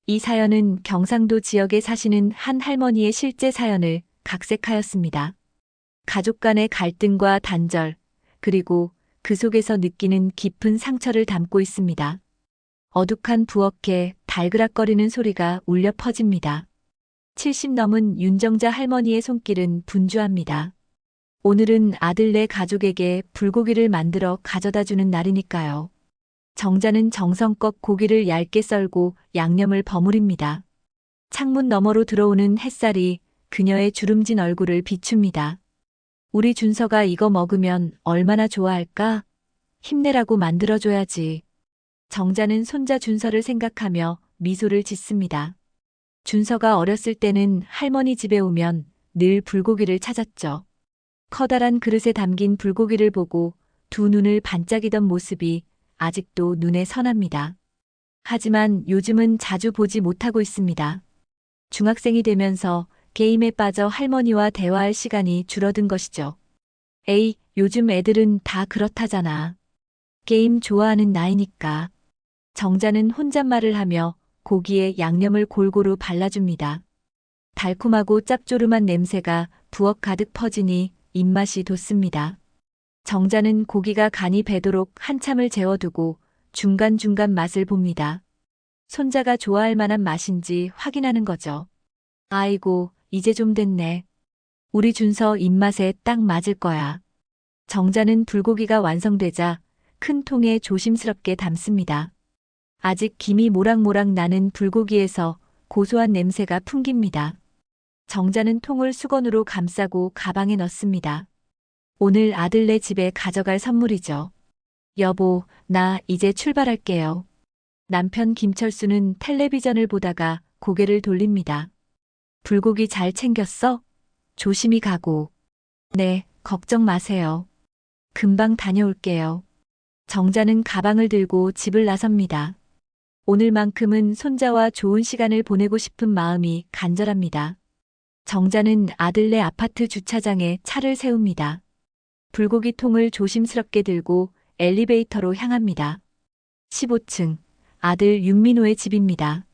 이 사연은 경상도 지역에 사시는 한 할머니의 실제 사연을 각색하였습니다. 가족 간의 갈등과 단절, 그리고 그 속에서 느끼는 깊은 상처를 담고 있습니다. 어둑한 부엌에 달그락거리는 소리가 울려 퍼집니다. 70 넘은 윤정자 할머니의 손길은 분주합니다. 오늘은 아들네 가족에게 불고기를 만들어 가져다 주는 날이니까요. 정자는 정성껏 고기를 얇게 썰고 양념을 버무립니다. 창문 너머로 들어오는 햇살이 그녀의 주름진 얼굴을 비춥니다. 우리 준서가 이거 먹으면 얼마나 좋아할까? 힘내라고 만들어줘야지. 정자는 손자 준서를 생각하며 미소를 짓습니다. 준서가 어렸을 때는 할머니 집에 오면 늘 불고기를 찾았죠. 커다란 그릇에 담긴 불고기를 보고 두 눈을 반짝이던 모습이 아직도 눈에 선합니다. 하지만 요즘은 자주 보지 못하고 있습니다. 중학생이 되면서 게임에 빠져 할머니와 대화할 시간이 줄어든 것이죠. 에이, 요즘 애들은 다 그렇다잖아. 게임 좋아하는 나이니까. 정자는 혼잣말을 하며 고기에 양념을 골고루 발라줍니다. 달콤하고 짭조름한 냄새가 부엌 가득 퍼지니 입맛이 돋습니다. 정자는 고기가 간이 배도록 한참을 재워두고 중간중간 맛을 봅니다. 손자가 좋아할 만한 맛인지 확인하는 거죠. 아이고, 이제 좀 됐네. 우리 준서 입맛에 딱 맞을 거야. 정자는 불고기가 완성되자 큰 통에 조심스럽게 담습니다. 아직 김이 모락모락 나는 불고기에서 고소한 냄새가 풍깁니다. 정자는 통을 수건으로 감싸고 가방에 넣습니다. 오늘 아들네 집에 가져갈 선물이죠. 여보, 나 이제 출발할게요. 남편 김철수는 텔레비전을 보다가 고개를 돌립니다. 불고기 잘 챙겼어? 조심히 가고. 네, 걱정 마세요. 금방 다녀올게요. 정자는 가방을 들고 집을 나섭니다. 오늘만큼은 손자와 좋은 시간을 보내고 싶은 마음이 간절합니다. 정자는 아들네 아파트 주차장에 차를 세웁니다. 불고기 통을 조심스럽게 들고 엘리베이터로 향합니다. 15층, 아들 윤민호의 집입니다.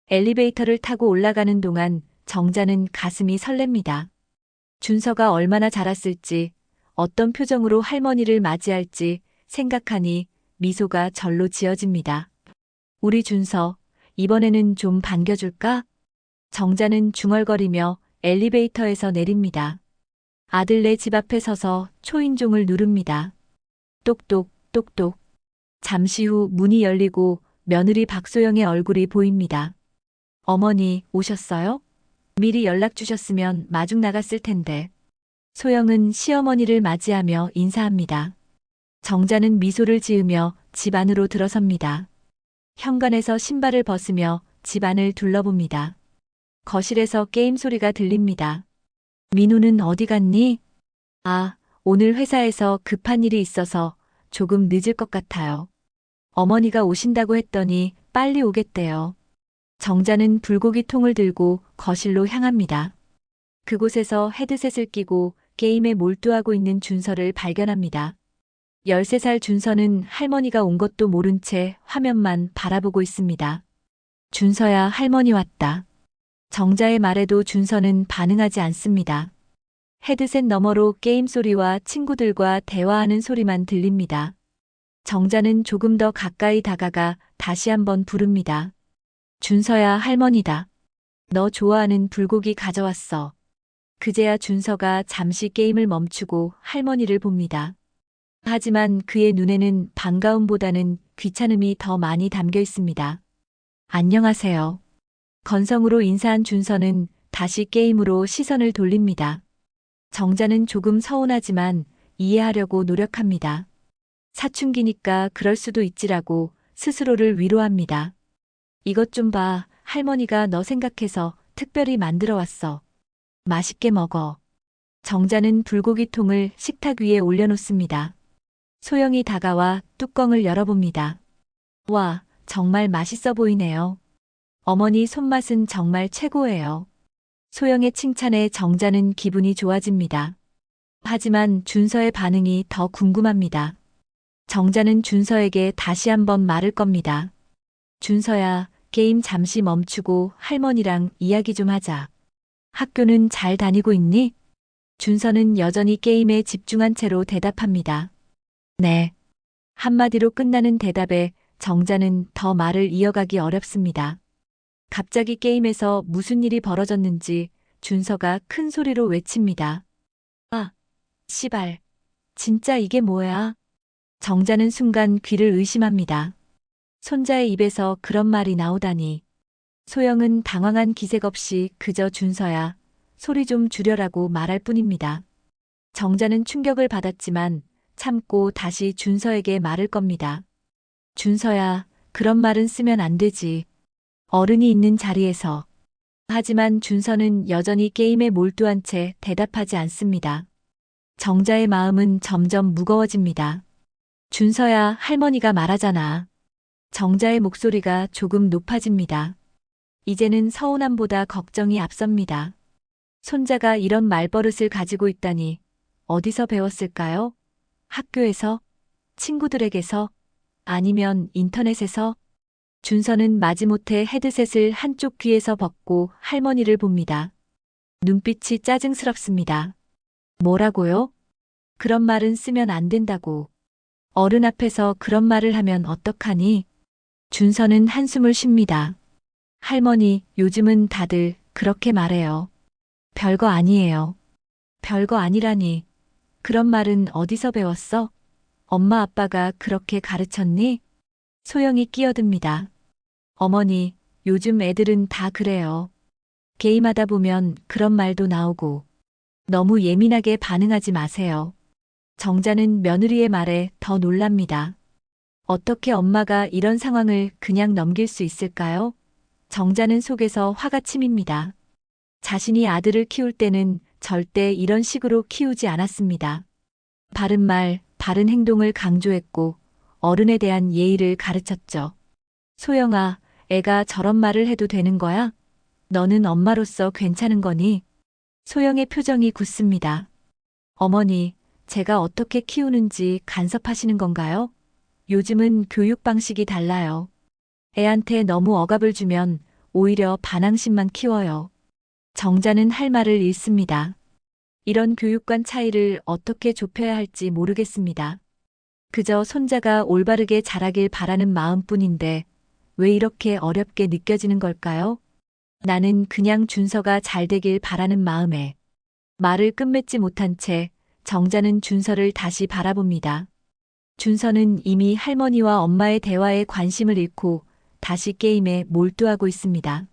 엘리베이터를 타고 올라가는 동안 정자는 가슴이 설렙니다. 준서가 얼마나 자랐을지, 어떤 표정으로 할머니를 맞이할지 생각하니 미소가 절로 지어집니다. 우리 준서, 이번에는 좀 반겨줄까? 정자는 중얼거리며 엘리베이터에서 내립니다. 아들네 집 앞에 서서 초인종을 누릅니다. 똑똑, 똑똑. 잠시 후 문이 열리고 며느리 박소영의 얼굴이 보입니다. 어머니, 오셨어요? 미리 연락 주셨으면 마중 나갔을 텐데. 소영은 시어머니를 맞이하며 인사합니다. 정자는 미소를 지으며 집 안으로 들어섭니다. 현관에서 신발을 벗으며 집 안을 둘러봅니다. 거실에서 게임 소리가 들립니다. 민우는 어디 갔니? 아, 오늘 회사에서 급한 일이 있어서 조금 늦을 것 같아요. 어머니가 오신다고 했더니 빨리 오겠대요. 정자는 불고기 통을 들고 거실로 향합니다. 그곳에서 헤드셋을 끼고 게임에 몰두하고 있는 준서를 발견합니다. 13살 준서는 할머니가 온 것도 모른 채 화면만 바라보고 있습니다. 준서야, 할머니 왔다. 정자의 말에도 준서는 반응하지 않습니다. 헤드셋 너머로 게임 소리와 친구들과 대화하는 소리만 들립니다. 정자는 조금 더 가까이 다가가 다시 한번 부릅니다. 준서야, 할머니다. 너 좋아하는 불고기 가져왔어. 그제야 준서가 잠시 게임을 멈추고 할머니를 봅니다. 하지만 그의 눈에는 반가움보다는 귀찮음이 더 많이 담겨 있습니다. 안녕하세요. 건성으로 인사한 준서는 다시 게임으로 시선을 돌립니다. 정자는 조금 서운하지만 이해하려고 노력합니다. 사춘기니까 그럴 수도 있지라고 스스로를 위로합니다. 이것 좀 봐, 할머니가 너 생각해서 특별히 만들어 왔어. 맛있게 먹어. 정자는 불고기 통을 식탁 위에 올려놓습니다. 소영이 다가와 뚜껑을 열어봅니다. 와, 정말 맛있어 보이네요. 어머니 손맛은 정말 최고예요. 소영의 칭찬에 정자는 기분이 좋아집니다. 하지만 준서의 반응이 더 궁금합니다. 정자는 준서에게 다시 한번 말을 겁니다. 준서야, 게임 잠시 멈추고 할머니랑 이야기 좀 하자. 학교는 잘 다니고 있니? 준서는 여전히 게임에 집중한 채로 대답합니다. 네. 한마디로 끝나는 대답에 정자는 더 말을 이어가기 어렵습니다. 갑자기 게임에서 무슨 일이 벌어졌는지 준서가 큰 소리로 외칩니다. 아, 씨발. 진짜 이게 뭐야? 정자는 순간 귀를 의심합니다. 손자의 입에서 그런 말이 나오다니. 소영은 당황한 기색 없이 그저 준서야, 소리 좀 줄여라고 말할 뿐입니다. 정자는 충격을 받았지만 참고 다시 준서에게 말을 겁니다. 준서야, 그런 말은 쓰면 안 되지. 어른이 있는 자리에서. 하지만 준서는 여전히 게임에 몰두한 채 대답하지 않습니다. 정자의 마음은 점점 무거워집니다. 준서야, 할머니가 말하잖아. 정자의 목소리가 조금 높아집니다. 이제는 서운함보다 걱정이 앞섭니다. 손자가 이런 말버릇을 가지고 있다니 어디서 배웠을까요? 학교에서? 친구들에게서? 아니면 인터넷에서? 준서는 마지못해 헤드셋을 한쪽 귀에서 벗고 할머니를 봅니다. 눈빛이 짜증스럽습니다. 뭐라고요? 그런 말은 쓰면 안 된다고. 어른 앞에서 그런 말을 하면 어떡하니? 준서는 한숨을 쉽니다. 할머니, 요즘은 다들 그렇게 말해요. 별거 아니에요. 별거 아니라니. 그런 말은 어디서 배웠어? 엄마 아빠가 그렇게 가르쳤니? 소영이 끼어듭니다. 어머니, 요즘 애들은 다 그래요. 게임하다 보면 그런 말도 나오고. 너무 예민하게 반응하지 마세요. 정자는 며느리의 말에 더 놀랍니다. 어떻게 엄마가 이런 상황을 그냥 넘길 수 있을까요? 정자는 속에서 화가 치밉니다. 자신이 아들을 키울 때는 절대 이런 식으로 키우지 않았습니다. 바른 말, 바른 행동을 강조했고 어른에 대한 예의를 가르쳤죠. 소영아, 애가 저런 말을 해도 되는 거야? 너는 엄마로서 괜찮은 거니? 소영의 표정이 굳습니다. 어머니, 제가 어떻게 키우는지 간섭하시는 건가요? 요즘은 교육 방식이 달라요. 애한테 너무 억압을 주면 오히려 반항심만 키워요. 정자는 할 말을 잃습니다. 이런 교육관 차이를 어떻게 좁혀야 할지 모르겠습니다. 그저 손자가 올바르게 자라길 바라는 마음뿐인데 왜 이렇게 어렵게 느껴지는 걸까요? 나는 그냥 준서가 잘 되길 바라는 마음에 말을 끝맺지 못한 채 정자는 준서를 다시 바라봅니다. 준서는 이미 할머니와 엄마의 대화에 관심을 잃고 다시 게임에 몰두하고 있습니다.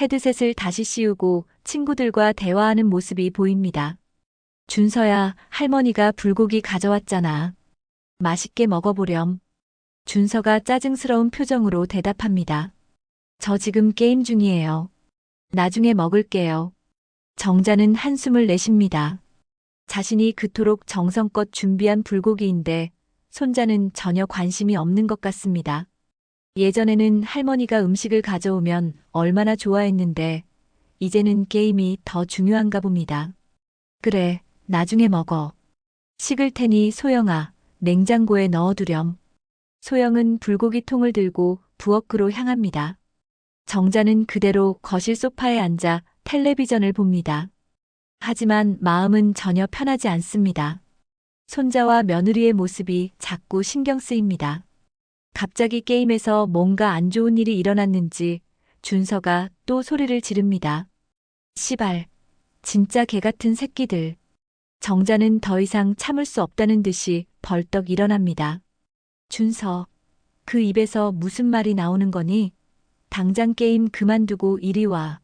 헤드셋을 다시 씌우고 친구들과 대화하는 모습이 보입니다. 준서야, 할머니가 불고기 가져왔잖아. 맛있게 먹어보렴. 준서가 짜증스러운 표정으로 대답합니다. 저 지금 게임 중이에요. 나중에 먹을게요. 정자는 한숨을 내쉽니다. 자신이 그토록 정성껏 준비한 불고기인데 손자는 전혀 관심이 없는 것 같습니다. 예전에는 할머니가 음식을 가져오면 얼마나 좋아했는데 이제는 게임이 더 중요한가 봅니다. 그래, 나중에 먹어. 식을 테니 소영아, 냉장고에 넣어두렴. 소영은 불고기 통을 들고 부엌으로 향합니다. 정자는 그대로 거실 소파에 앉아 텔레비전을 봅니다. 하지만 마음은 전혀 편하지 않습니다. 손자와 며느리의 모습이 자꾸 신경 쓰입니다. 갑자기 게임에서 뭔가 안 좋은 일이 일어났는지 준서가 또 소리를 지릅니다. 시발, 진짜 개 같은 새끼들. 정자는 더 이상 참을 수 없다는 듯이 벌떡 일어납니다. 준서, 그 입에서 무슨 말이 나오는 거니? 당장 게임 그만두고 이리 와.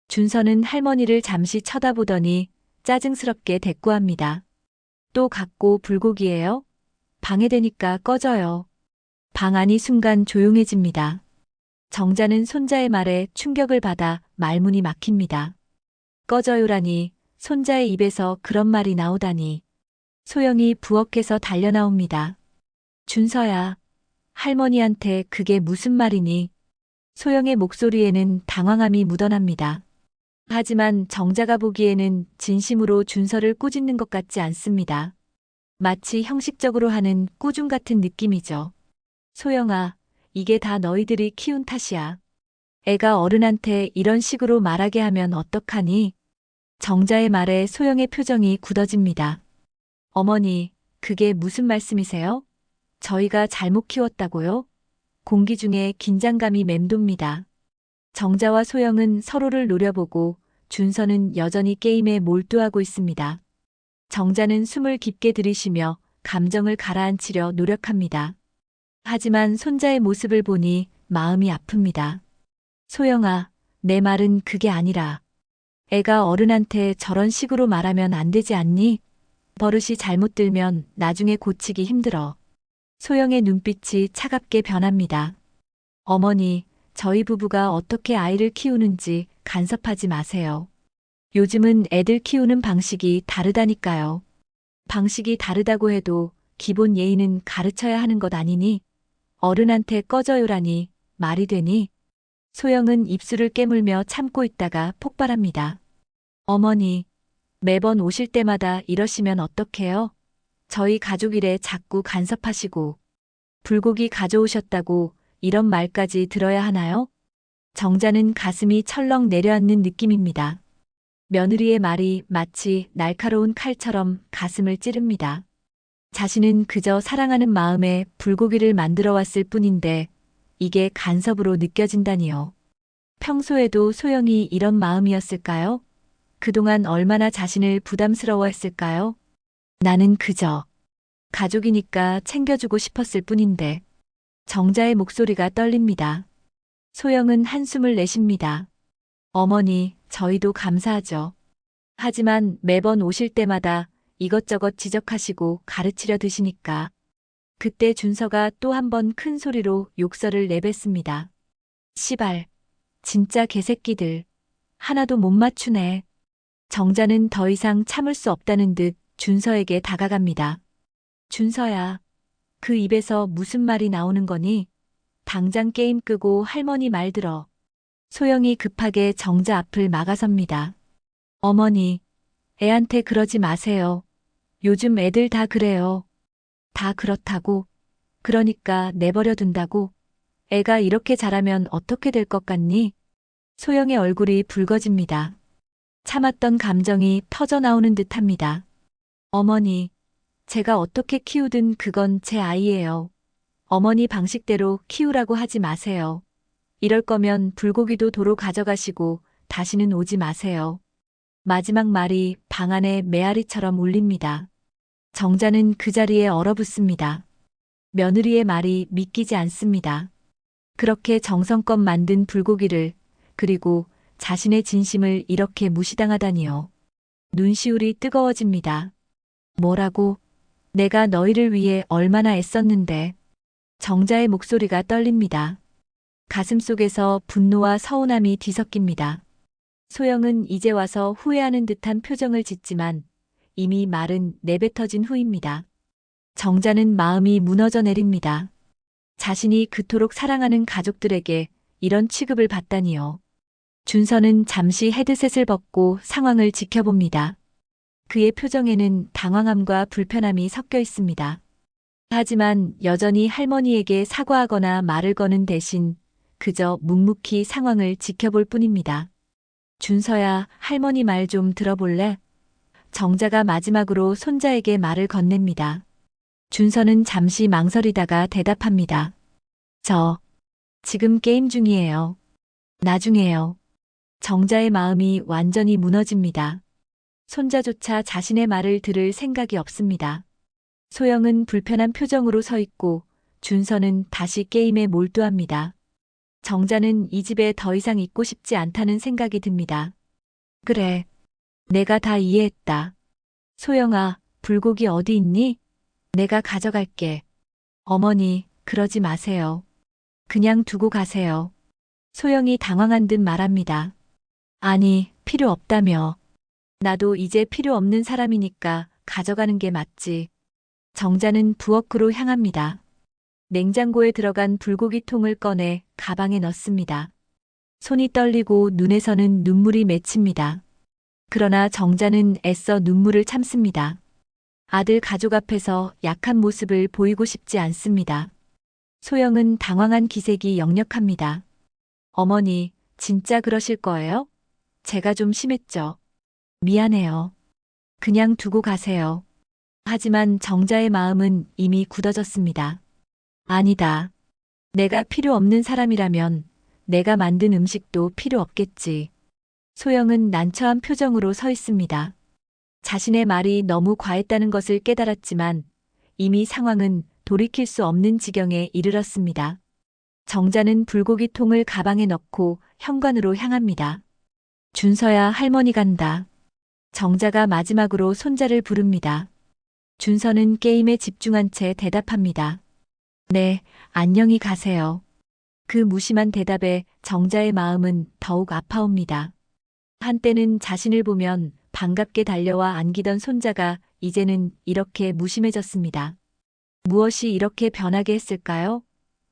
준서는 할머니를 잠시 쳐다보더니 짜증스럽게 대꾸합니다. 또 갖고 불고기예요? 방해되니까 꺼져요. 방 안이 순간 조용해집니다. 정자는 손자의 말에 충격을 받아 말문이 막힙니다. 꺼져요라니, 손자의 입에서 그런 말이 나오다니. 소영이 부엌에서 달려나옵니다. 준서야, 할머니한테 그게 무슨 말이니? 소영의 목소리에는 당황함이 묻어납니다. 하지만 정자가 보기에는 진심으로 준서를 꾸짖는 것 같지 않습니다. 마치 형식적으로 하는 꾸중 같은 느낌이죠. 소영아, 이게 다 너희들이 키운 탓이야. 애가 어른한테 이런 식으로 말하게 하면 어떡하니? 정자의 말에 소영의 표정이 굳어집니다. 어머니, 그게 무슨 말씀이세요? 저희가 잘못 키웠다고요? 공기 중에 긴장감이 맴돕니다. 정자와 소영은 서로를 노려보고 준서는 여전히 게임에 몰두하고 있습니다. 정자는 숨을 깊게 들이쉬며 감정을 가라앉히려 노력합니다. 하지만 손자의 모습을 보니 마음이 아픕니다. 소영아, 내 말은 그게 아니라 애가 어른한테 저런 식으로 말하면 안 되지 않니? 버릇이 잘못 들면 나중에 고치기 힘들어. 소영의 눈빛이 차갑게 변합니다. 어머니, 저희 부부가 어떻게 아이를 키우는지 간섭하지 마세요. 요즘은 애들 키우는 방식이 다르다니까요. 방식이 다르다고 해도 기본 예의는 가르쳐야 하는 것 아니니? 어른한테 꺼져요라니 말이 되니? 소영은 입술을 깨물며 참고 있다가 폭발합니다. 어머니, 매번 오실 때마다 이러시면 어떡해요? 저희 가족 일에 자꾸 간섭하시고 불고기 가져오셨다고 이런 말까지 들어야 하나요? 정자는 가슴이 철렁 내려앉는 느낌입니다. 며느리의 말이 마치 날카로운 칼처럼 가슴을 찌릅니다. 자신은 그저 사랑하는 마음에 불고기를 만들어 왔을 뿐인데 이게 간섭으로 느껴진다니요. 평소에도 소영이 이런 마음이었을까요? 그동안 얼마나 자신을 부담스러워했을까요? 나는 그저 가족이니까 챙겨주고 싶었을 뿐인데. 정자의 목소리가 떨립니다. 소영은 한숨을 내쉽니다. 어머니, 저희도 감사하죠. 하지만 매번 오실 때마다 이것저것 지적하시고 가르치려 드시니까. 그때 준서가 또 한 번 큰 소리로 욕설을 내뱉습니다. 시발, 진짜 개새끼들. 하나도 못 맞추네. 정자는 더 이상 참을 수 없다는 듯 준서에게 다가갑니다. 준서야, 그 입에서 무슨 말이 나오는 거니? 당장 게임 끄고 할머니 말 들어. 소영이 급하게 정자 앞을 막아섭니다. 어머니, 애한테 그러지 마세요. 요즘 애들 다 그래요. 다 그렇다고. 그러니까 내버려 둔다고. 애가 이렇게 자라면 어떻게 될 것 같니? 소영의 얼굴이 붉어집니다. 참았던 감정이 터져나오는 듯합니다. 어머니, 제가 어떻게 키우든 그건 제 아이예요. 어머니 방식대로 키우라고 하지 마세요. 이럴 거면 불고기도 도로 가져가시고 다시는 오지 마세요. 마지막 말이 방 안에 메아리처럼 울립니다. 정자는 그 자리에 얼어붙습니다. 며느리의 말이 믿기지 않습니다. 그렇게 정성껏 만든 불고기를, 그리고 자신의 진심을 이렇게 무시당하다니요. 눈시울이 뜨거워집니다. 뭐라고? 내가 너희를 위해 얼마나 애썼는데. 정자의 목소리가 떨립니다. 가슴속에서 분노와 서운함이 뒤섞입니다. 소영은 이제 와서 후회하는 듯한 표정을 짓지만 이미 말은 내뱉어진 후입니다. 정자는 마음이 무너져 내립니다. 자신이 그토록 사랑하는 가족들에게 이런 취급을 받다니요. 준서는 잠시 헤드셋을 벗고 상황을 지켜봅니다. 그의 표정에는 당황함과 불편함이 섞여 있습니다. 하지만 여전히 할머니에게 사과하거나 말을 거는 대신 그저 묵묵히 상황을 지켜볼 뿐입니다. 준서야, 할머니 말 좀 들어볼래? 정자가 마지막으로 손자에게 말을 건넵니다. 준서는 잠시 망설이다가 대답합니다. 지금 게임 중이에요. 나중에요. 정자의 마음이 완전히 무너집니다. 손자조차 자신의 말을 들을 생각이 없습니다. 소영은 불편한 표정으로 서 있고 준서는 다시 게임에 몰두합니다. 정자는 이 집에 더 이상 있고 싶지 않다는 생각이 듭니다. 그래, 내가 다 이해했다. 소영아, 불고기 어디 있니? 내가 가져갈게. 어머니, 그러지 마세요. 그냥 두고 가세요. 소영이 당황한 듯 말합니다. 아니, 필요 없다며. 나도 이제 필요 없는 사람이니까 가져가는 게 맞지. 정자는 부엌으로 향합니다. 냉장고에 들어간 불고기통을 꺼내 가방에 넣습니다. 손이 떨리고 눈에서는 눈물이 맺힙니다. 그러나 정자는 애써 눈물을 참습니다. 아들 가족 앞에서 약한 모습을 보이고 싶지 않습니다. 소영은 당황한 기색이 역력합니다. 어머니, 진짜 그러실 거예요? 제가 좀 심했죠. 미안해요. 그냥 두고 가세요. 하지만 정자의 마음은 이미 굳어졌습니다. 아니다. 내가 필요 없는 사람이라면 내가 만든 음식도 필요 없겠지. 소영은 난처한 표정으로 서 있습니다. 자신의 말이 너무 과했다는 것을 깨달았지만 이미 상황은 돌이킬 수 없는 지경에 이르렀습니다. 정자는 불고기 통을 가방에 넣고 현관으로 향합니다. 준서야, 할머니 간다. 정자가 마지막으로 손자를 부릅니다. 준서는 게임에 집중한 채 대답합니다. 네, 안녕히 가세요. 그 무심한 대답에 정자의 마음은 더욱 아파옵니다. 한때는 자신을 보면 반갑게 달려와 안기던 손자가 이제는 이렇게 무심해졌습니다. 무엇이 이렇게 변하게 했을까요?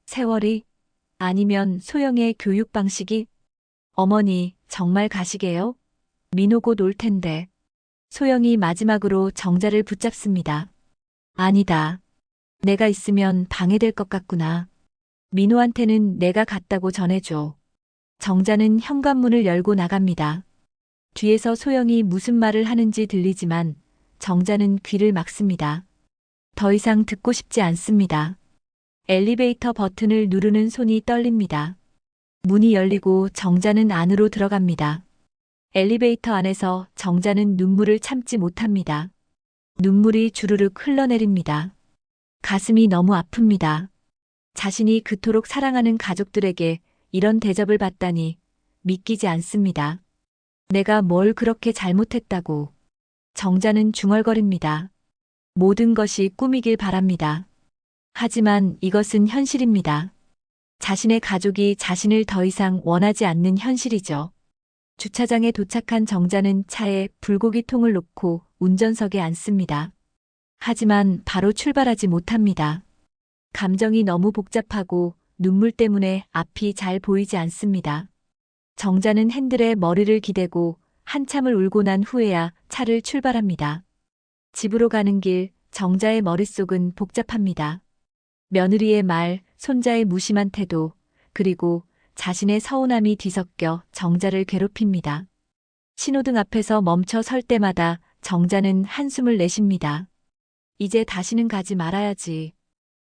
세월이? 아니면 소영의 교육 방식이? 어머니, 정말 가시게요? 민호 곧 올 텐데. 소영이 마지막으로 정자를 붙잡습니다. 아니다. 내가 있으면 방해될 것 같구나. 민호한테는 내가 갔다고 전해줘. 정자는 현관문을 열고 나갑니다. 뒤에서 소영이 무슨 말을 하는지 들리지만 정자는 귀를 막습니다. 더 이상 듣고 싶지 않습니다. 엘리베이터 버튼을 누르는 손이 떨립니다. 문이 열리고 정자는 안으로 들어갑니다. 엘리베이터 안에서 정자는 눈물을 참지 못합니다. 눈물이 주르륵 흘러내립니다. 가슴이 너무 아픕니다. 자신이 그토록 사랑하는 가족들에게 이런 대접을 받다니 믿기지 않습니다. 내가 뭘 그렇게 잘못했다고. 정자는 중얼거립니다. 모든 것이 꿈이길 바랍니다. 하지만 이것은 현실입니다. 자신의 가족이 자신을 더 이상 원하지 않는 현실이죠. 주차장에 도착한 정자는 차에 불고기 통을 놓고 운전석에 앉습니다. 하지만 바로 출발하지 못합니다. 감정이 너무 복잡하고 눈물 때문에 앞이 잘 보이지 않습니다. 정자는 핸들에 머리를 기대고 한참을 울고 난 후에야 차를 출발합니다. 집으로 가는 길, 정자의 머릿속은 복잡합니다. 며느리의 말, 손자의 무심한 태도, 그리고 자신의 서운함이 뒤섞여 정자를 괴롭힙니다. 신호등 앞에서 멈춰 설 때마다 정자는 한숨을 내쉽니다. 이제 다시는 가지 말아야지.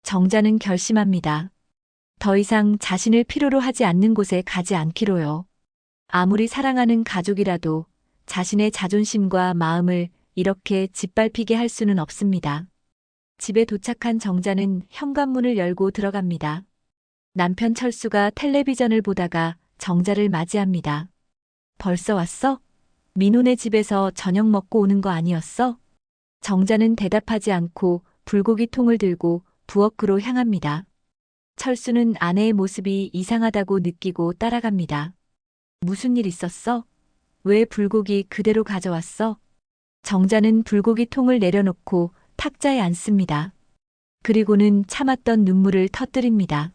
정자는 결심합니다. 더 이상 자신을 필요로 하지 않는 곳에 가지 않기로요. 아무리 사랑하는 가족이라도 자신의 자존심과 마음을 이렇게 짓밟히게 할 수는 없습니다. 집에 도착한 정자는 현관문을 열고 들어갑니다. 남편 철수가 텔레비전을 보다가 정자를 맞이합니다. 벌써 왔어? 민호네 집에서 저녁 먹고 오는 거 아니었어? 정자는 대답하지 않고 불고기 통을 들고 부엌으로 향합니다. 철수는 아내의 모습이 이상하다고 느끼고 따라갑니다. 무슨 일 있었어? 왜 불고기 그대로 가져왔어? 정자는 불고기 통을 내려놓고 탁자에 앉습니다. 그리고는 참았던 눈물을 터뜨립니다.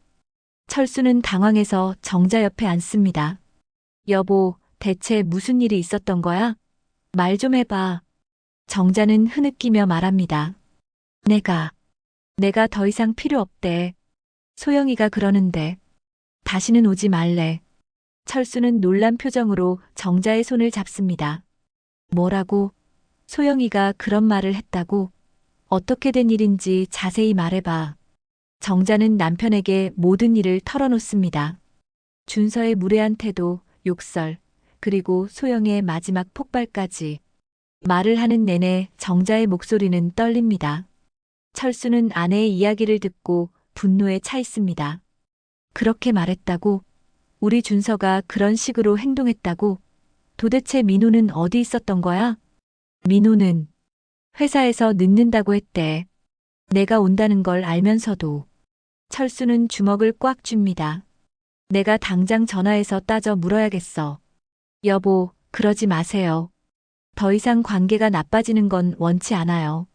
철수는 당황해서 정자 옆에 앉습니다. 여보, 대체 무슨 일이 있었던 거야? 말 좀 해봐. 정자는 흐느끼며 말합니다. 내가 더 이상 필요 없대. 소영이가 그러는데. 다시는 오지 말래. 철수는 놀란 표정으로 정자의 손을 잡습니다. 뭐라고? 소영이가 그런 말을 했다고? 어떻게 된 일인지 자세히 말해봐. 정자는 남편에게 모든 일을 털어놓습니다. 준서의 무례한 태도, 욕설, 그리고 소영의 마지막 폭발까지. 말을 하는 내내 정자의 목소리는 떨립니다. 철수는 아내의 이야기를 듣고 분노에 차 있습니다. 그렇게 말했다고? 우리 준서가 그런 식으로 행동했다고? 도대체 민호는 어디 있었던 거야? 민호는 회사에서 늦는다고 했대. 내가 온다는 걸 알면서도. 철수는 주먹을 꽉 쥡니다. 내가 당장 전화해서 따져 물어야겠어. 여보, 그러지 마세요. 더 이상 관계가 나빠지는 건 원치 않아요.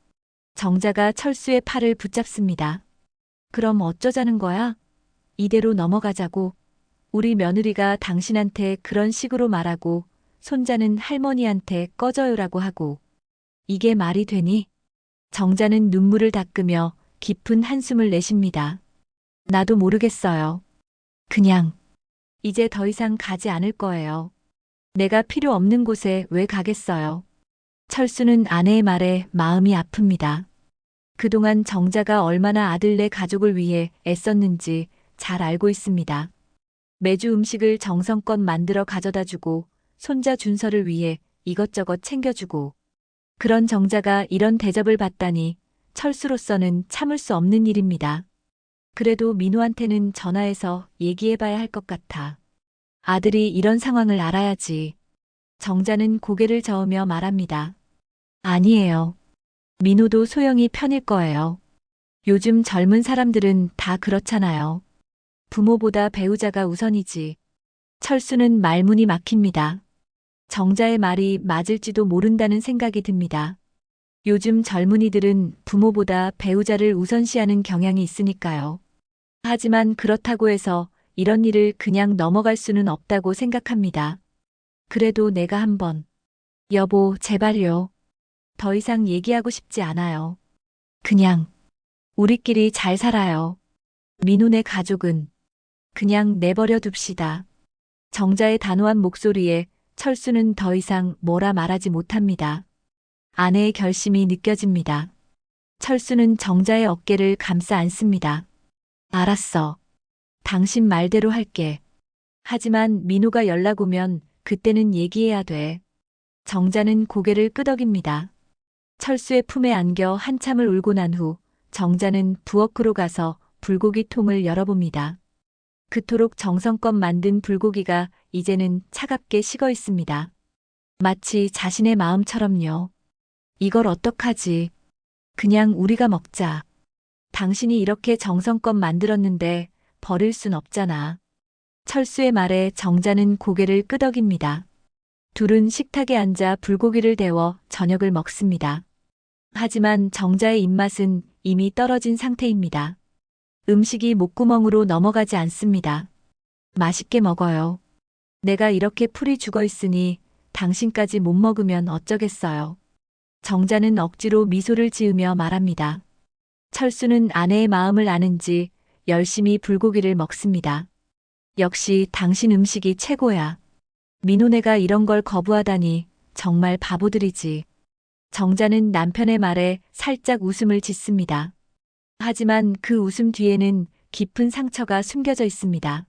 정자가 철수의 팔을 붙잡습니다. 그럼 어쩌자는 거야? 이대로 넘어가자고. 우리 며느리가 당신한테 그런 식으로 말하고 손자는 할머니한테 꺼져요라고 하고. 이게 말이 되니? 정자는 눈물을 닦으며 깊은 한숨을 내쉽니다. 나도 모르겠어요. 그냥 이제 더 이상 가지 않을 거예요. 내가 필요 없는 곳에 왜 가겠어요? 철수는 아내의 말에 마음이 아픕니다. 그동안 정자가 얼마나 아들네 가족을 위해 애썼는지 잘 알고 있습니다. 매주 음식을 정성껏 만들어 가져다 주고 손자 준서를 위해 이것저것 챙겨주고 그런 정자가 이런 대접을 받다니 철수로서는 참을 수 없는 일입니다. 그래도 민우한테는 전화해서 얘기해봐야 할 것 같아. 아들이 이런 상황을 알아야지. 정자는 고개를 저으며 말합니다. 아니에요. 민우도 소영이 편일 거예요. 요즘 젊은 사람들은 다 그렇잖아요. 부모보다 배우자가 우선이지. 철수는 말문이 막힙니다. 정자의 말이 맞을지도 모른다는 생각이 듭니다. 요즘 젊은이들은 부모보다 배우자를 우선시하는 경향이 있으니까요. 하지만 그렇다고 해서 이런 일을 그냥 넘어갈 수는 없다고 생각합니다. 그래도 내가 한번. 여보, 제발요. 더 이상 얘기하고 싶지 않아요. 그냥 우리끼리 잘 살아요. 민훈의 가족은 그냥 내버려 둡시다. 정자의 단호한 목소리에 철수는 더 이상 뭐라 말하지 못합니다. 아내의 결심이 느껴집니다. 철수는 정자의 어깨를 감싸 안습니다. 알았어. 당신 말대로 할게. 하지만 민호가 연락 오면 그때는 얘기해야 돼. 정자는 고개를 끄덕입니다. 철수의 품에 안겨 한참을 울고 난 후 정자는 부엌으로 가서 불고기 통을 열어봅니다. 그토록 정성껏 만든 불고기가 이제는 차갑게 식어 있습니다. 마치 자신의 마음처럼요. 이걸 어떡하지? 그냥 우리가 먹자. 당신이 이렇게 정성껏 만들었는데 버릴 순 없잖아. 철수의 말에 정자는 고개를 끄덕입니다. 둘은 식탁에 앉아 불고기를 데워 저녁을 먹습니다. 하지만 정자의 입맛은 이미 떨어진 상태입니다. 음식이 목구멍으로 넘어가지 않습니다. 맛있게 먹어요. 내가 이렇게 풀이 죽어 있으니 당신까지 못 먹으면 어쩌겠어요. 정자는 억지로 미소를 지으며 말합니다. 철수는 아내의 마음을 아는지 열심히 불고기를 먹습니다. 역시 당신 음식이 최고야. 민호네가 이런 걸 거부하다니 정말 바보들이지. 정자는 남편의 말에 살짝 웃음을 짓습니다. 하지만 그 웃음 뒤에는 깊은 상처가 숨겨져 있습니다.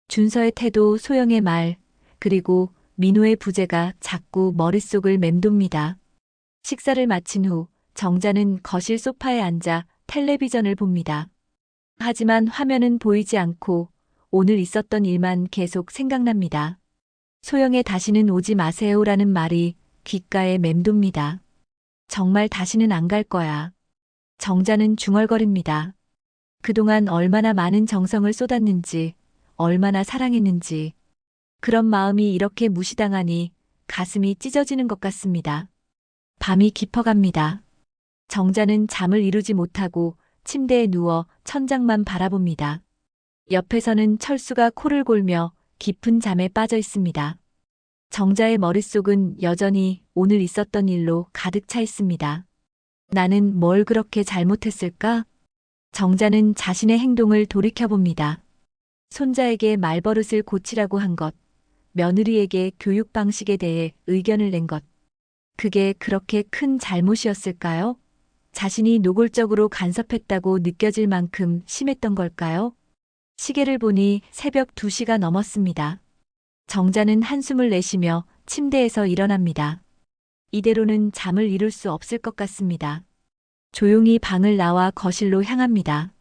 준서의 태도, 소영의 말, 그리고 민호의 부재가 자꾸 머릿속을 맴돕니다. 식사를 마친 후 정자는 거실 소파에 앉아 텔레비전을 봅니다. 하지만 화면은 보이지 않고 오늘 있었던 일만 계속 생각납니다. 소영의 다시는 오지 마세요라는 말이 귓가에 맴돕니다. 정말 다시는 안 갈 거야. 정자는 중얼거립니다. 그동안 얼마나 많은 정성을 쏟았는지, 얼마나 사랑했는지. 그런 마음이 이렇게 무시당하니 가슴이 찢어지는 것 같습니다. 밤이 깊어갑니다. 정자는 잠을 이루지 못하고 침대에 누워 천장만 바라봅니다. 옆에서는 철수가 코를 골며 깊은 잠에 빠져 있습니다. 정자의 머릿속은 여전히 오늘 있었던 일로 가득 차 있습니다. 나는 뭘 그렇게 잘못했을까? 정자는 자신의 행동을 돌이켜봅니다. 손자에게 말버릇을 고치라고 한 것, 며느리에게 교육 방식에 대해 의견을 낸 것. 그게 그렇게 큰 잘못이었을까요? 자신이 노골적으로 간섭했다고 느껴질 만큼 심했던 걸까요? 시계를 보니 새벽 2시가 넘었습니다. 정자는 한숨을 내쉬며 침대에서 일어납니다. 이대로는 잠을 이룰 수 없을 것 같습니다. 조용히 방을 나와 거실로 향합니다.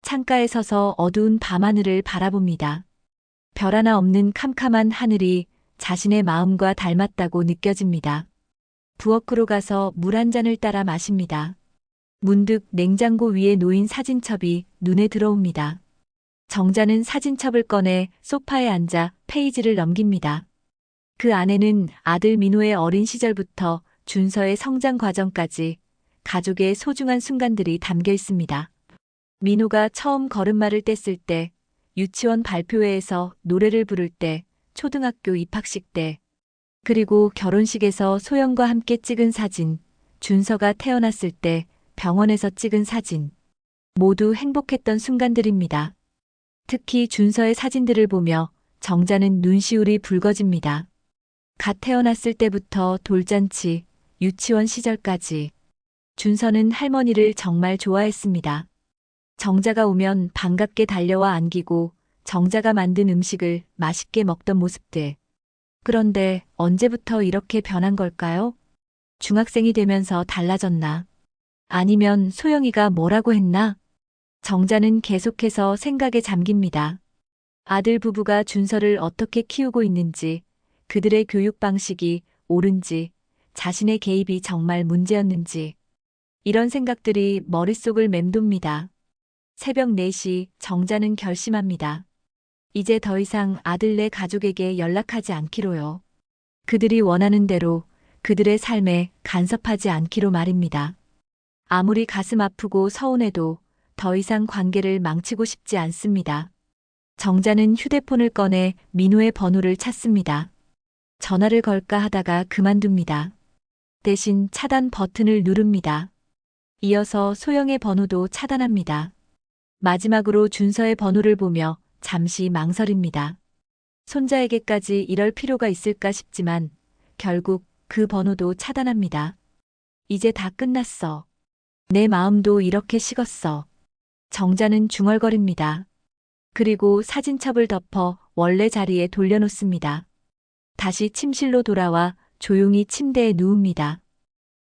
창가에 서서 어두운 밤하늘을 바라봅니다. 별 하나 없는 캄캄한 하늘이 자신의 마음과 닮았다고 느껴집니다. 부엌으로 가서 물 한 잔을 따라 마십니다. 문득 냉장고 위에 놓인 사진첩이 눈에 들어옵니다. 정자는 사진첩을 꺼내 소파에 앉아 페이지를 넘깁니다. 그 안에는 아들 민호의 어린 시절부터 준서의 성장 과정까지 가족의 소중한 순간들이 담겨 있습니다. 민호가 처음 걸음마를 뗐을 때, 유치원 발표회에서 노래를 부를 때, 초등학교 입학식 때, 그리고 결혼식에서 소영과 함께 찍은 사진, 준서가 태어났을 때 병원에서 찍은 사진. 모두 행복했던 순간들입니다. 특히 준서의 사진들을 보며 정자는 눈시울이 붉어집니다. 갓 태어났을 때부터 돌잔치, 유치원 시절까지 준서는 할머니를 정말 좋아했습니다. 정자가 오면 반갑게 달려와 안기고 정자가 만든 음식을 맛있게 먹던 모습들. 그런데 언제부터 이렇게 변한 걸까요? 중학생이 되면서 달라졌나? 아니면 소영이가 뭐라고 했나? 정자는 계속해서 생각에 잠깁니다. 아들 부부가 준서를 어떻게 키우고 있는지, 그들의 교육 방식이 옳은지, 자신의 개입이 정말 문제였는지, 이런 생각들이 머릿속을 맴돕니다. 새벽 4시 정자는 결심합니다. 이제 더 이상 아들네 가족에게 연락하지 않기로요. 그들이 원하는 대로 그들의 삶에 간섭하지 않기로 말입니다. 아무리 가슴 아프고 서운해도 더 이상 관계를 망치고 싶지 않습니다. 정자는 휴대폰을 꺼내 민호의 번호를 찾습니다. 전화를 걸까 하다가 그만둡니다. 대신 차단 버튼을 누릅니다. 이어서 소영의 번호도 차단합니다. 마지막으로 준서의 번호를 보며 잠시 망설입니다. 손자에게까지 이럴 필요가 있을까 싶지만 결국 그 번호도 차단합니다. 이제 다 끝났어. 내 마음도 이렇게 식었어. 정자는 중얼거립니다. 그리고 사진첩을 덮어 원래 자리에 돌려놓습니다. 다시 침실로 돌아와 조용히 침대에 누웁니다.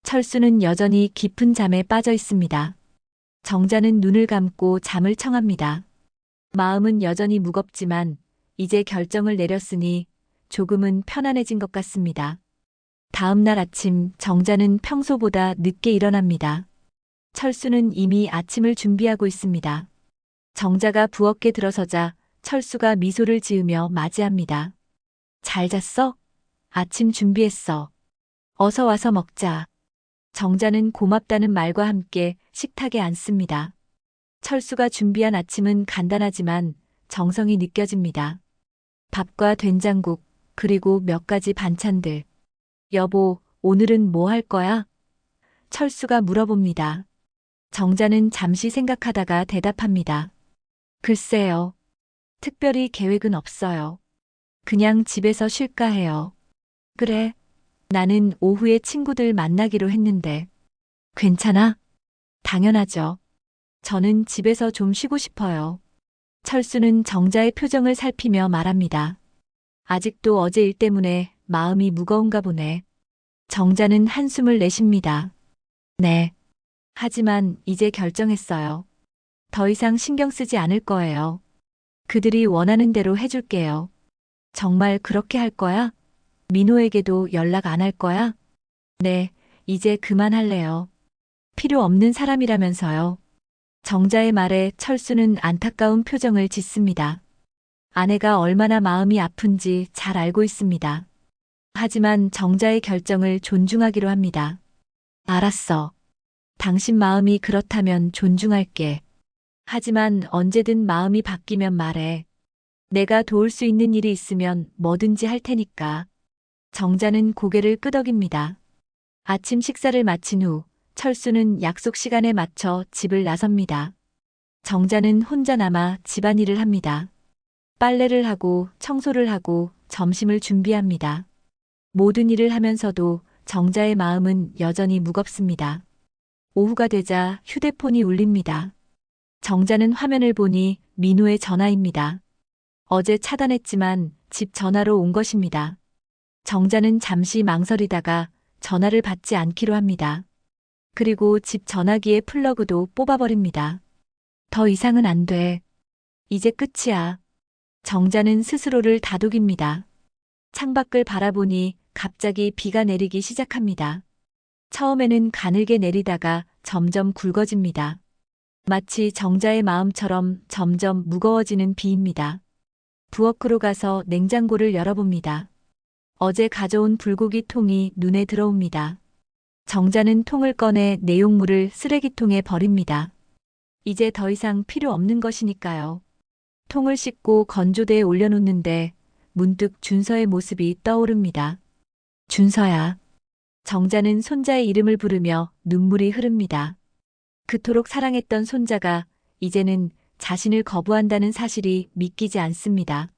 철수는 여전히 깊은 잠에 빠져 있습니다. 정자는 눈을 감고 잠을 청합니다. 마음은 여전히 무겁지만 이제 결정을 내렸으니 조금은 편안해진 것 같습니다. 다음 날 아침 정자는 평소보다 늦게 일어납니다. 철수는 이미 아침을 준비하고 있습니다. 정자가 부엌에 들어서자 철수가 미소를 지으며 맞이합니다. 잘 잤어? 아침 준비했어. 어서 와서 먹자. 정자는 고맙다는 말과 함께 식탁에 앉습니다. 철수가 준비한 아침은 간단하지만 정성이 느껴집니다. 밥과 된장국, 그리고 몇 가지 반찬들. 여보, 오늘은 뭐 할 거야? 철수가 물어봅니다. 정자는 잠시 생각하다가 대답합니다. 글쎄요. 특별히 계획은 없어요. 그냥 집에서 쉴까 해요. 그래. 나는 오후에 친구들 만나기로 했는데. 괜찮아? 당연하죠. 저는 집에서 좀 쉬고 싶어요. 철수는 정자의 표정을 살피며 말합니다. 아직도 어제 일 때문에 마음이 무거운가 보네. 정자는 한숨을 내쉽니다. 네. 하지만 이제 결정했어요. 더 이상 신경 쓰지 않을 거예요. 그들이 원하는 대로 해줄게요. 정말 그렇게 할 거야? 민호에게도 연락 안 할 거야? 네, 이제 그만할래요. 필요 없는 사람이라면서요. 정자의 말에 철수는 안타까운 표정을 짓습니다. 아내가 얼마나 마음이 아픈지 잘 알고 있습니다. 하지만 정자의 결정을 존중하기로 합니다. 알았어. 당신 마음이 그렇다면 존중할게. 하지만 언제든 마음이 바뀌면 말해. 내가 도울 수 있는 일이 있으면 뭐든지 할 테니까. 정자는 고개를 끄덕입니다. 아침 식사를 마친 후 철수는 약속 시간에 맞춰 집을 나섭니다. 정자는 혼자 남아 집안일을 합니다. 빨래를 하고 청소를 하고 점심을 준비합니다. 모든 일을 하면서도 정자의 마음은 여전히 무겁습니다. 오후가 되자 휴대폰이 울립니다. 정자는 화면을 보니 민호의 전화입니다. 어제 차단했지만 집 전화로 온 것입니다. 정자는 잠시 망설이다가 전화를 받지 않기로 합니다. 그리고 집 전화기의 플러그도 뽑아버립니다. 더 이상은 안 돼. 이제 끝이야. 정자는 스스로를 다독입니다. 창밖을 바라보니 갑자기 비가 내리기 시작합니다. 처음에는 가늘게 내리다가 점점 굵어집니다. 마치 정자의 마음처럼 점점 무거워지는 비입니다. 부엌으로 가서 냉장고를 열어봅니다. 어제 가져온 불고기 통이 눈에 들어옵니다. 정자는 통을 꺼내 내용물을 쓰레기통에 버립니다. 이제 더 이상 필요 없는 것이니까요. 통을 씻고 건조대에 올려놓는데 문득 준서의 모습이 떠오릅니다. 준서야. 정자는 손자의 이름을 부르며 눈물이 흐릅니다. 그토록 사랑했던 손자가 이제는 자신을 거부한다는 사실이 믿기지 않습니다.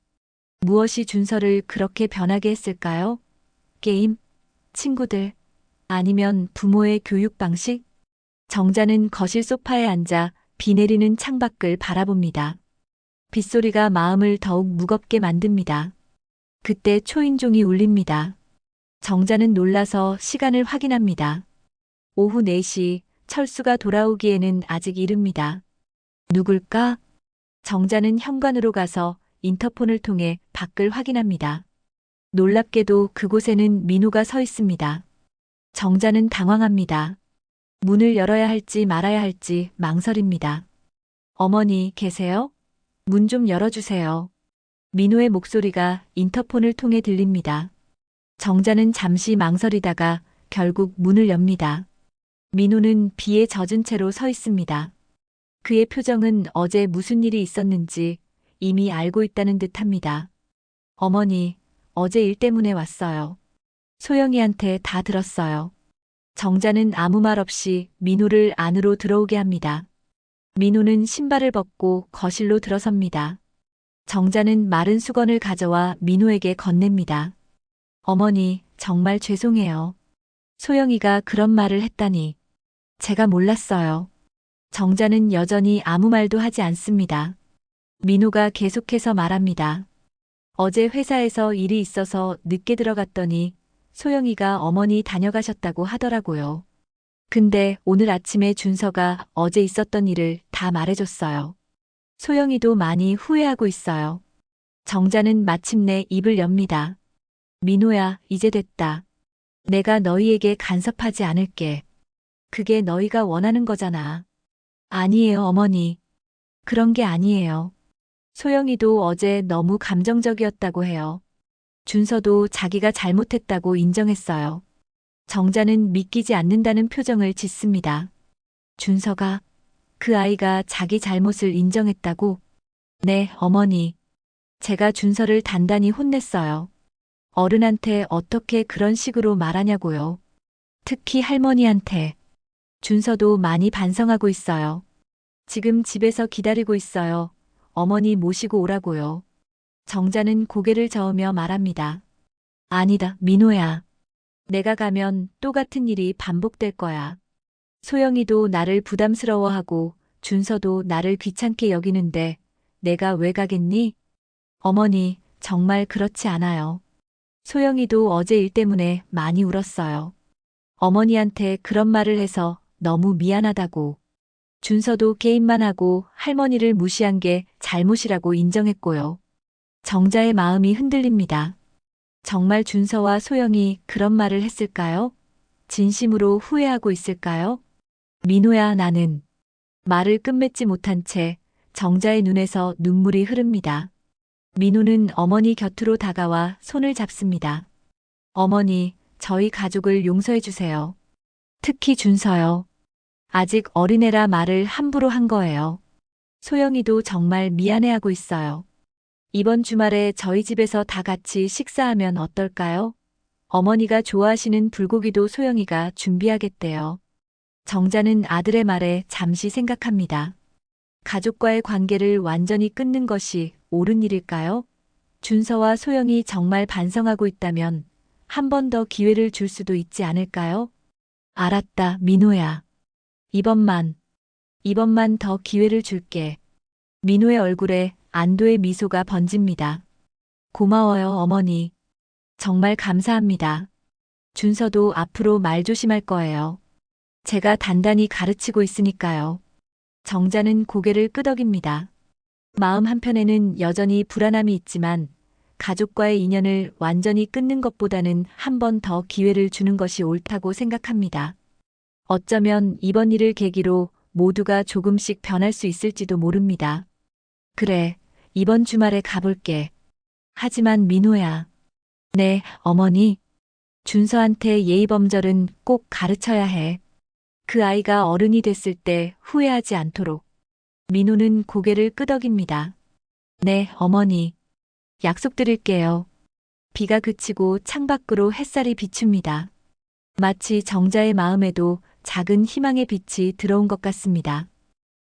무엇이 준서를 그렇게 변하게 했을까요? 게임, 친구들, 아니면 부모의 교육 방식? 정자는 거실 소파에 앉아 비 내리는 창밖을 바라봅니다. 빗소리가 마음을 더욱 무겁게 만듭니다. 그때 초인종이 울립니다. 정자는 놀라서 시간을 확인합니다. 오후 4시, 철수가 돌아오기에는 아직 이릅니다. 누굴까? 정자는 현관으로 가서 인터폰을 통해 밖을 확인합니다. 놀랍게도 그곳에는 민호가 서 있습니다. 정자는 당황합니다. 문을 열어야 할지 말아야 할지 망설입니다. 어머니 계세요? 문 좀 열어주세요. 민호의 목소리가 인터폰을 통해 들립니다. 정자는 잠시 망설이다가 결국 문을 엽니다. 민호는 비에 젖은 채로 서 있습니다. 그의 표정은 어제 무슨 일이 있었는지 이미 알고 있다는 듯합니다. 어머니, 어제 일 때문에 왔어요. 소영이한테 다 들었어요. 정자는 아무 말 없이 민호를 안으로 들어오게 합니다. 민호는 신발을 벗고 거실로 들어섭니다. 정자는 마른 수건을 가져와 민호에게 건넵니다. 어머니, 정말 죄송해요. 소영이가 그런 말을 했다니. 제가 몰랐어요. 정자는 여전히 아무 말도 하지 않습니다. 민호가 계속해서 말합니다. 어제 회사에서 일이 있어서 늦게 들어갔더니 소영이가 어머니 다녀가셨다고 하더라고요. 근데 오늘 아침에 준서가 어제 있었던 일을 다 말해줬어요. 소영이도 많이 후회하고 있어요. 정자는 마침내 입을 엽니다. 민호야, 이제 됐다. 내가 너희에게 간섭하지 않을게. 그게 너희가 원하는 거잖아. 아니에요, 어머니. 그런 게 아니에요. 소영이도 어제 너무 감정적이었다고 해요. 준서도 자기가 잘못했다고 인정했어요. 정자는 믿기지 않는다는 표정을 짓습니다. 준서가, 그 아이가 자기 잘못을 인정했다고? 네, 어머니. 제가 준서를 단단히 혼냈어요. 어른한테 어떻게 그런 식으로 말하냐고요. 특히 할머니한테. 준서도 많이 반성하고 있어요. 지금 집에서 기다리고 있어요. 어머니 모시고 오라고요. 정자는 고개를 저으며 말합니다. 아니다, 민호야. 내가 가면 또 같은 일이 반복될 거야. 소영이도 나를 부담스러워하고 준서도 나를 귀찮게 여기는데 내가 왜 가겠니? 어머니, 정말 그렇지 않아요. 소영이도 어제 일 때문에 많이 울었어요. 어머니한테 그런 말을 해서 너무 미안하다고. 준서도 게임만 하고 할머니를 무시한 게 잘못이라고 인정했고요. 정자의 마음이 흔들립니다. 정말 준서와 소영이 그런 말을 했을까요? 진심으로 후회하고 있을까요? 민호야, 나는. 말을 끝맺지 못한 채 정자의 눈에서 눈물이 흐릅니다. 민호는 어머니 곁으로 다가와 손을 잡습니다. 어머니, 저희 가족을 용서해 주세요. 특히 준서요. 아직 어린애라 말을 함부로 한 거예요. 소영이도 정말 미안해하고 있어요. 이번 주말에 저희 집에서 다 같이 식사하면 어떨까요? 어머니가 좋아하시는 불고기도 소영이가 준비하겠대요. 정자는 아들의 말에 잠시 생각합니다. 가족과의 관계를 완전히 끊는 것이 옳은 일일까요? 준서와 소영이 정말 반성하고 있다면 한 번 더 기회를 줄 수도 있지 않을까요? 알았다, 민호야. 이번만 더 기회를 줄게. 민호의 얼굴에 안도의 미소가 번집니다. 고마워요, 어머니. 정말 감사합니다. 준서도 앞으로 말 조심할 거예요. 제가 단단히 가르치고 있으니까요. 정자는 고개를 끄덕입니다. 마음 한편에는 여전히 불안함이 있지만 가족과의 인연을 완전히 끊는 것보다는 한 번 더 기회를 주는 것이 옳다고 생각합니다. 어쩌면 이번 일을 계기로 모두가 조금씩 변할 수 있을지도 모릅니다. 그래, 이번 주말에 가볼게. 하지만 민호야. 네, 어머니. 준서한테 예의범절은 꼭 가르쳐야 해. 그 아이가 어른이 됐을 때 후회하지 않도록. 민호는 고개를 끄덕입니다. 네, 어머니. 약속드릴게요. 비가 그치고 창밖으로 햇살이 비춥니다. 마치 정자의 마음에도 작은 희망의 빛이 들어온 것 같습니다.